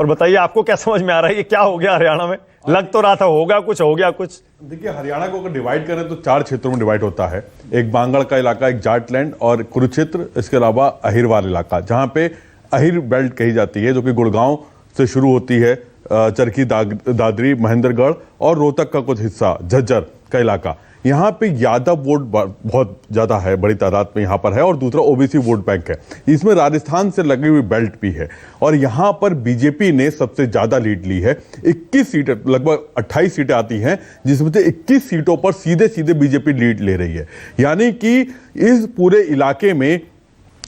और बताइए आपको क्या समझ में आ रहा है कि क्या हो गया हरियाणा में? लग तो रहा था होगा कुछ, हो गया कुछ। देखिए, हरियाणा को अगर डिवाइड करें तो 4 क्षेत्रों में डिवाइड होता है। एक बांगड़ का इलाका, एक जाटलैंड और कुरुक्षेत्र, इसके अलावा अहिरवाल इलाका, जहां पे अहिर बेल्ट कही जाती है, जो कि गुड़गांव से शुरू होती है, चरखी दादरी, महेंद्रगढ़ और रोहतक का कुछ हिस्सा, झज्जर का इलाका। यहाँ पे यादव वोट बहुत ज्यादा है, बड़ी तादाद में यहाँ पर है, और दूसरा ओबीसी वोट बैंक है। इसमें राजस्थान से लगी हुई बेल्ट भी है, और यहाँ पर बीजेपी ने सबसे ज्यादा लीड ली है। 21 सीटें, लगभग 28 सीटें आती हैं, जिसमें से 21 सीटों पर सीधे सीधे बीजेपी लीड ले रही है। यानी कि इस पूरे इलाके में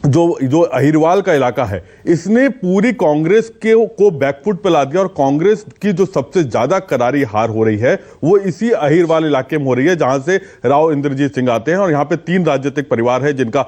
जो अहिरवाल का इलाका है, इसने पूरी कांग्रेस को बैकफुट पे ला दिया, और कांग्रेस की जो सबसे ज्यादा करारी हार हो रही है वो इसी अहिरवाल इलाके में हो रही है, जहां से राव इंद्रजीत सिंह आते हैं। और यहाँ पे 3 राजनीतिक परिवार है जिनका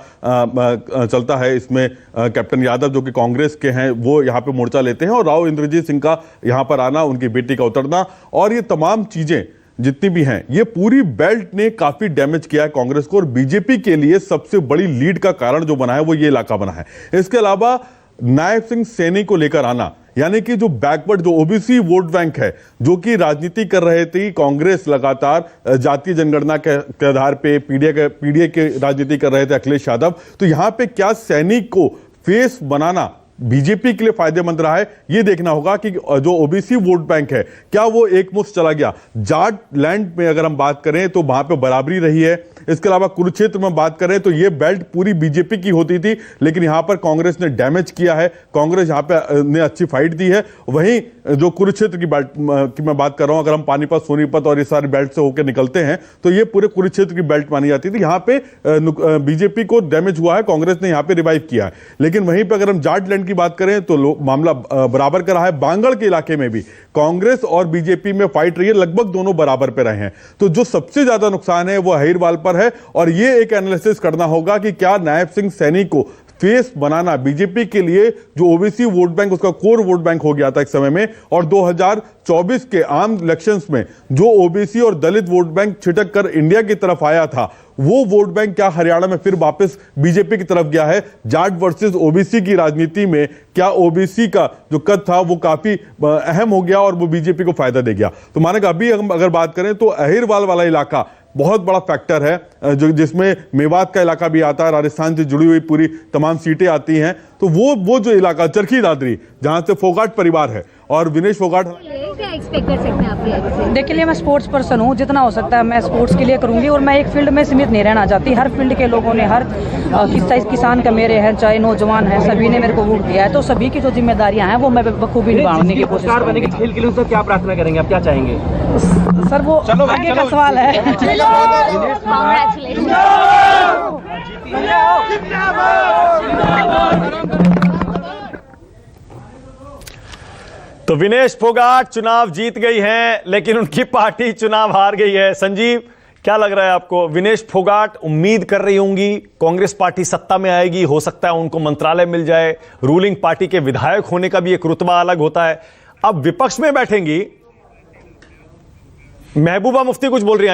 चलता है। इसमें कैप्टन यादव जो कि कांग्रेस के हैं, वो यहाँ पे मोर्चा लेते हैं, और राव इंद्रजीत सिंह का यहाँ पर आना, उनकी बेटी का उतरना, और ये तमाम चीजें जितनी भी हैं, ये पूरी बेल्ट ने काफी डैमेज किया है कांग्रेस को। और बीजेपी के लिए सबसे बड़ी लीड का कारण जो बना है वो ये इलाका बना है। इसके अलावा नायब सिंह सैनी को लेकर आना, यानी कि जो बैकवर्ड, जो ओबीसी वोट बैंक है, जो कि राजनीति कर रहे थे कांग्रेस, लगातार जातीय जनगणना के आधार पे पीडीए के राजनीति कर रहे थे अखिलेश यादव। तो यहां पे क्या सैनी को फेस बनाना बीजेपी के लिए फायदेमंद रहा है, यह देखना होगा कि जो ओबीसी वोट बैंक है, क्या वो एकमुश्त चला गया। जाट लैंड में अगर हम बात करें तो वहां पे बराबरी रही है। इसके अलावा कुरुक्षेत्र में बात करें तो ये बेल्ट पूरी बीजेपी की होती थी, लेकिन यहां पर कांग्रेस ने डैमेज किया है। कांग्रेस यहां पे ने अच्छी फाइट दी है। वहीं जो कुरुक्षेत्र की बेल्ट की मैं बात कर रहा हूं, अगर हम पानीपत, सोनीपत और ये सारे बेल्ट से होकर निकलते हैं तो ये पूरे कुरुक्षेत्र की बेल्ट मानी जाती थी। यहां पे बीजेपी को डैमेज हुआ है, कांग्रेस ने यहां पे रिवाइव किया है। लेकिन वहीं पर अगर हम जाट लैंड की बात करें तो मामला बराबर का रहा है। बांगड़ के इलाके में भी कांग्रेस और बीजेपी में फाइट रही है, लगभग दोनों बराबर पे रहे हैं। तो जो सबसे ज्यादा नुकसान है वो अहिरवाल पर है, और ये एक एनालिसिस करना होगा कि क्या नायब सिंह सैनी को फेस बनाना बीजेपी के लिए, जो ओबीसी वोट बैंक उसका कोर वोट बैंक हो गया था एक समय में, और 2024 के आम इलेक्शंस में जो ओबीसी और दलित वोट बैंक छिटक कर इंडिया की तरफ आया था, वो वोट बैंक क्या हरियाणा में फिर वापस बीजेपी की तरफ गया है? जाट वर्सेस ओबीसी की राजनीति में क्या ओबीसी का जो कद था वो काफी अहम हो गया और वो बीजेपी को फायदा दे गया? तो माने कि अभी हम अगर बात करें तो अहिरवाल वाला इलाका बहुत बड़ा फैक्टर है, जो जिसमें मेवात का इलाका भी आता है, राजस्थान से जुड़ी हुई पूरी तमाम सीटें आती हैं। तो वो जो इलाका चरखी दादरी, जहां से फोगाट परिवार है और विनेश फोगाट, क्या एक्सपेक्ट कर सकते हैं आप? देखिए लिए मैं स्पोर्ट्स पर्सन हूँ, जितना हो सकता है मैं स्पोर्ट्स के लिए करूँगी, और मैं एक फील्ड में सीमित नहीं रहना चाहती। हर फील्ड के लोगों ने, हर किसान का मेरे हैं, चाहे नौजवान हैं, सभी ने मेरे को वोट दिया है। तो सभी की जो जिम्मेदारियां हैं वो मैं बखूबी निभाने की कोशिश करूँगी। खेल के लिए तो क्या प्रार्थना करेंगे, आप क्या चाहेंगे? सर वो आगे का सवाल है। तो विनेश फोगाट चुनाव जीत गई हैं, लेकिन उनकी पार्टी चुनाव हार गई है। संजीव, क्या लग रहा है आपको? विनेश फोगाट उम्मीद कर रही होंगी कांग्रेस पार्टी सत्ता में आएगी, हो सकता है उनको मंत्रालय मिल जाए, रूलिंग पार्टी के विधायक होने का भी एक रुतबा अलग होता है। अब विपक्ष में बैठेंगी, महबूबा मुफ्ती कुछ बोल रही हैं।